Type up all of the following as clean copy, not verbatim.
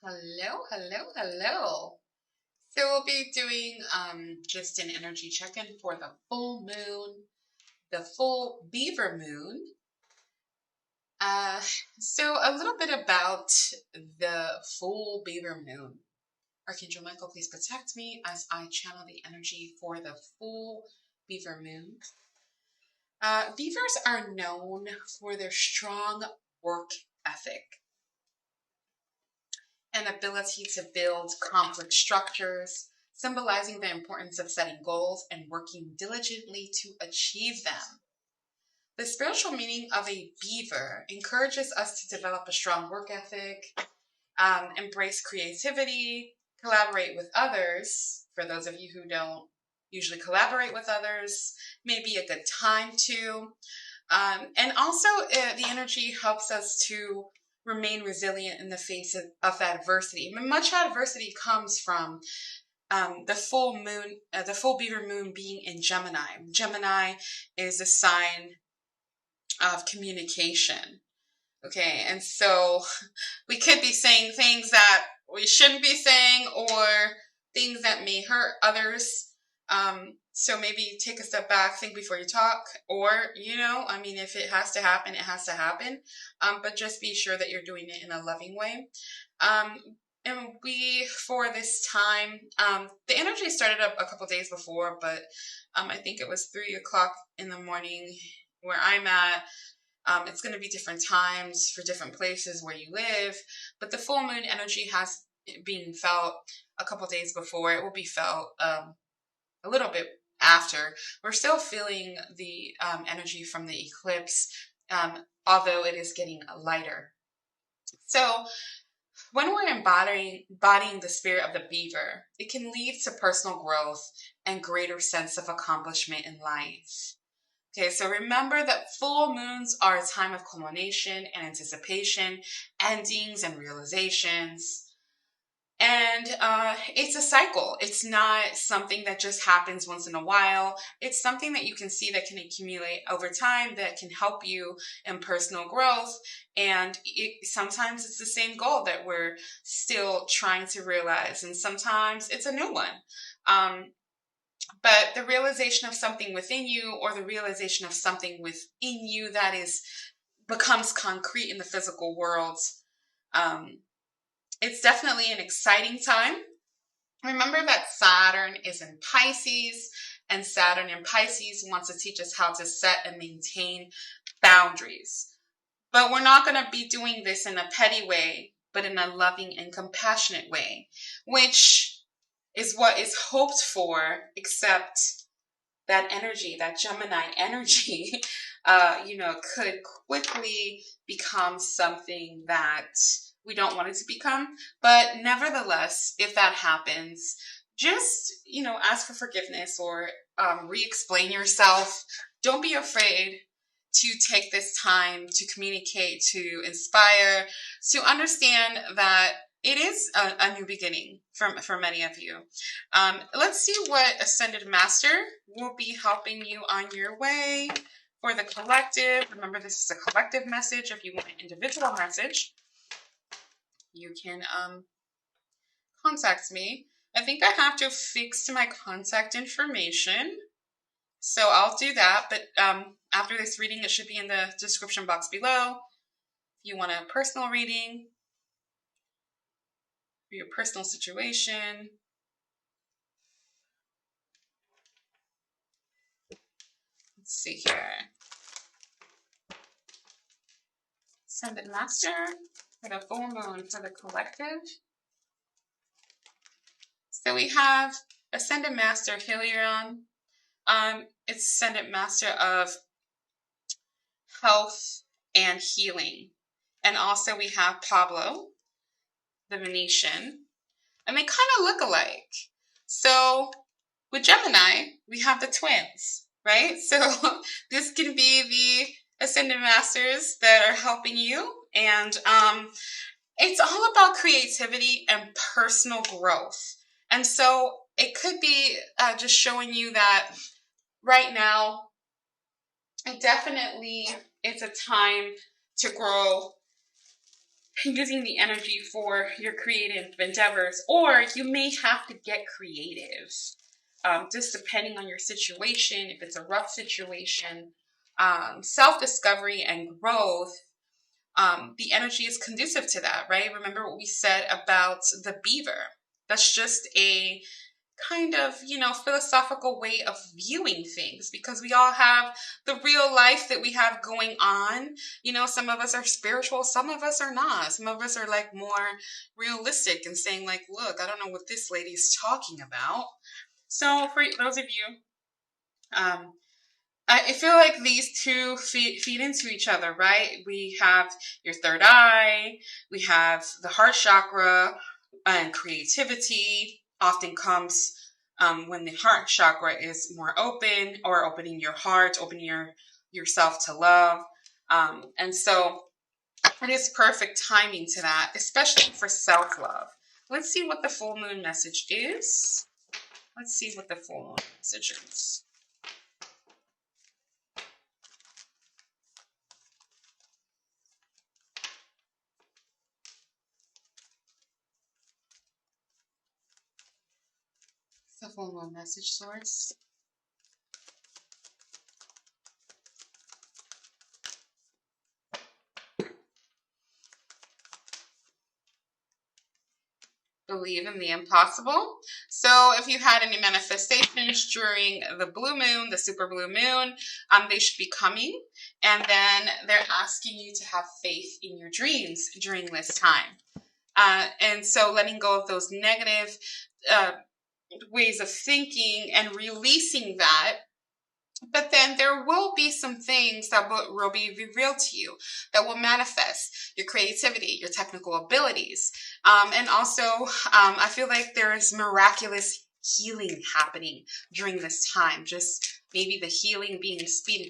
Hello, hello, hello. So we'll be doing just an energy check-in for the full moon, the full Beaver moon. Uh, so a little bit about the full Beaver moon. Archangel Michael, please protect me as I channel the energy for the full Beaver moon. Beavers are known for their strong work ethic and ability to build complex structures, symbolizing the importance of setting goals and working diligently to achieve them. The spiritual meaning of a beaver encourages us to develop a strong work ethic, embrace creativity, collaborate with others. For those of you who don't usually collaborate with others, may be a good time to. And also, the energy helps us to remain resilient in the face of adversity. Much adversity comes from the full moon, the full Beaver moon being in Gemini. Gemini is a sign of communication. Okay, and so we could be saying things that we shouldn't be saying or things that may hurt others. So maybe take a step back, think before you talk, or, if it has to happen, it has to happen. But just be sure that you're doing it in a loving way. And for this time, the energy started up a couple days before, but I think it was 3 o'clock in the morning where I'm at. It's going to be different times for different places where you live, but the full moon energy has been felt a couple days before. It will be felt a little bit after. We're still feeling the energy from the eclipse, although it is getting lighter. So when we're embodying the spirit of the beaver, it can lead to personal growth and greater sense of accomplishment in life. Okay, so remember that full moons are a time of culmination and anticipation, endings and realizations. And it's a cycle. It's not something that just happens once in a while. It's something that you can see that can accumulate over time that can help you in personal growth. And sometimes it's the same goal that we're still trying to realize. And sometimes it's a new one. But the realization of something within you or the realization of something within you that becomes concrete in the physical world, it's definitely an exciting time. Remember that Saturn is in Pisces, and Saturn in Pisces wants to teach us how to set and maintain boundaries. But we're not going to be doing this in a petty way, but in a loving and compassionate way, which is what is hoped for, except that energy, that Gemini energy, could quickly become something that we don't want it to become. But nevertheless, if that happens, just, ask for forgiveness or re-explain yourself. Don't be afraid to take this time to communicate, to inspire, to understand that it is a new beginning for many of you. Let's see what Ascended Master will be helping you on your way for the collective. Remember, this is a collective message. If you want an individual message, you can contact me. I think I have to fix my contact information, so I'll do that. But after this reading, it should be in the description box below. If you want a personal reading, for your personal situation. Let's see here. Ascended Master for the full moon for the collective. So we have Ascended Master Hilarion. It's Ascended Master of health and healing. And also we have Pablo, the Venetian, and they kind of look alike. So with Gemini, we have the twins, right? So this can be the Ascended Masters that are helping you. And it's all about creativity and personal growth. And so it could be just showing you that right now, it's a time to grow using the energy for your creative endeavors, or you may have to get creative, just depending on your situation. If it's a rough situation, self-discovery and growth, the energy is conducive to that, right? Remember what we said about the beaver. That's just a kind of, philosophical way of viewing things, because we all have the real life that we have going on. Some of us are spiritual, some of us are not. Some of us are like more realistic and saying like, look, I don't know what this lady's talking about. So for those of you, I feel like these two feed into each other, right? We have your third eye, we have the heart chakra, and creativity often comes when the heart chakra is more open, or opening your heart, opening yourself to love. And so it is perfect timing to that, especially for self-love. Let's see what the full moon message is. Let's see what the full moon message is. The full moon message source. Believe in the impossible. So if you had any manifestations during the blue moon, the super blue moon, they should be coming. And then they're asking you to have faith in your dreams during this time. And so letting go of those negative ways of thinking and releasing that. But then there will be some things that will be revealed to you that will manifest your creativity, your technical abilities. And also, I feel like there is miraculous healing happening during this time. Just maybe the healing being sped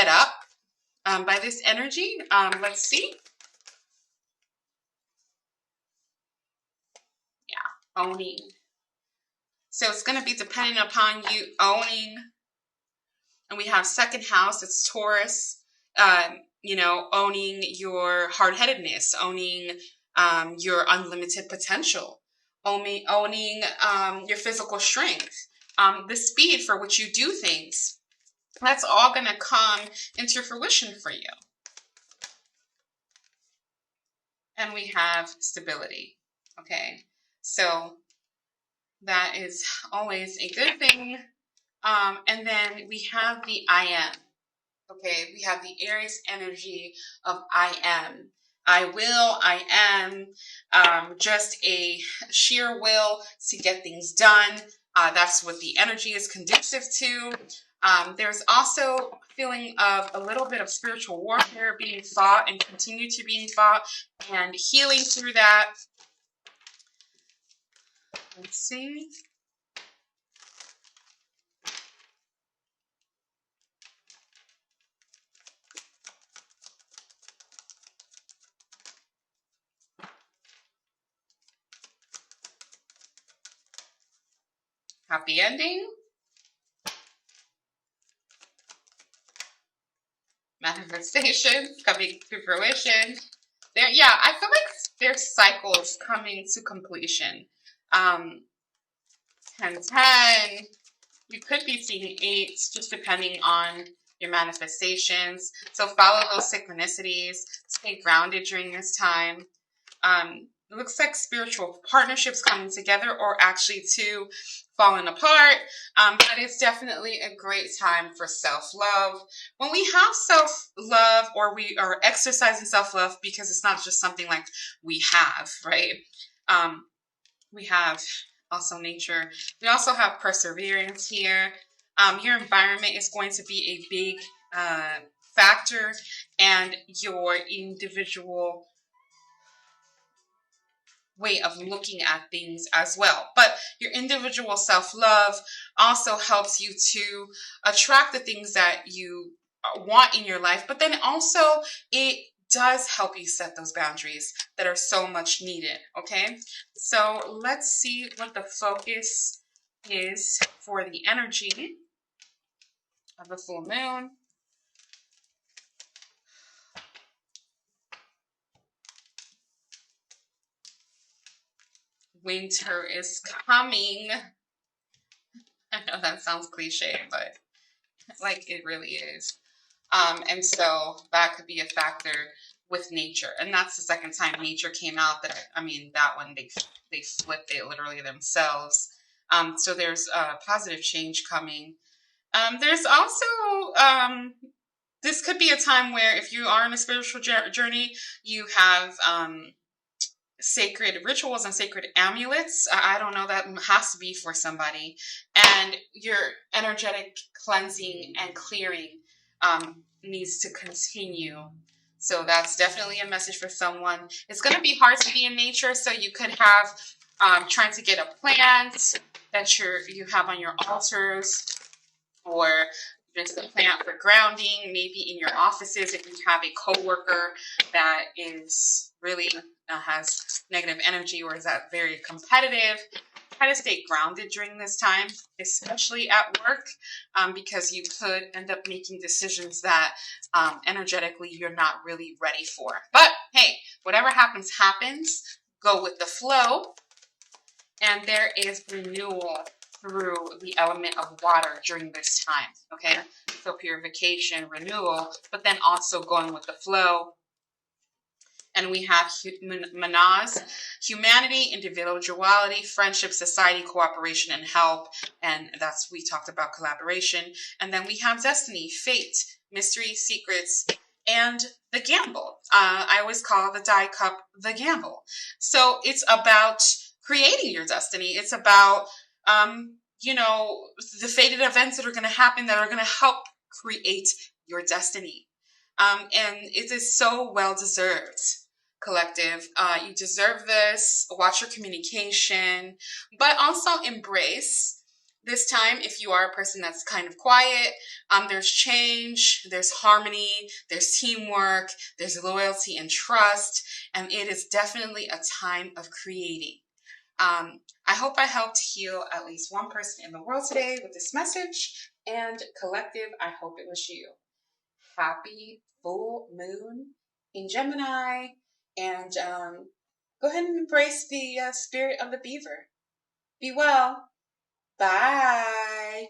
up by this energy. Let's see. Yeah, owning. So it's going to be depending upon you owning. And we have second house, it's Taurus, owning your hard-headedness, owning your unlimited potential, owning your physical strength, the speed for which you do things. That's all going to come into fruition for you. And we have stability, okay? So that is always a good thing. And then we have the I am. Okay, we have the Aries energy of I am. I will, I am, just a sheer will to get things done. That's what the energy is conducive to. There's also a feeling of a little bit of spiritual warfare being fought and continue to being fought, and healing through that. Let's see. Happy ending. Manifestation coming to fruition. I feel like there's cycles coming to completion. 10, 10. You could be seeing 8, just depending on your manifestations. So follow those synchronicities. Stay grounded during this time. It looks like spiritual partnerships coming together, or actually two falling apart. But it's definitely a great time for self-love. When we have self-love, or we are exercising self-love, because it's not just something like we have, right? We have also nature. We also have perseverance here. Your environment is going to be a big factor, and your individual way of looking at things as well. But your individual self-love also helps you to attract the things that you want in your life, but then also it does help you set those boundaries that are so much needed, okay? So let's see what the focus is for the energy of the full moon. winter is coming. I know that sounds cliche, but like it really is. And so that could be a factor with nature. And that's the second time nature came out that, I mean, that one, they flipped it literally themselves. So there's a positive change coming. There's also, this could be a time where if you are on a spiritual journey, you have sacred rituals and sacred amulets. I don't know, that has to be for somebody. And your energetic cleansing and clearing needs to continue. So that's definitely a message for someone. It's going to be hard to be in nature, so you could have trying to get a plant that you have on your altars, or just a plant for grounding, maybe in your offices if you have a coworker that is really has negative energy or is that very competitive. Try to stay grounded during this time, especially at work, because you could end up making decisions that energetically you're not really ready for. But hey, whatever happens, happens. Go with the flow. And there is renewal through the element of water during this time, okay? So purification, renewal, but then also going with the flow. And we have Manaz, humanity, individuality, friendship, society, cooperation, and help. And we talked about collaboration. And then we have destiny, fate, mystery, secrets, and the gamble. I always call the die cup the gamble. So it's about creating your destiny. It's about, the fated events that are going to happen that are going to help create your destiny. And it is so well deserved, collective. You deserve this. Watch your communication, but also embrace this time. If you are a person that's kind of quiet, there's change, there's harmony, there's teamwork, there's loyalty and trust, and it is definitely a time of creating. I hope I helped heal at least one person in the world today with this message. And collective, I hope it was you. Happy full moon in Gemini. And go ahead and embrace the spirit of the beaver. Be well. Bye.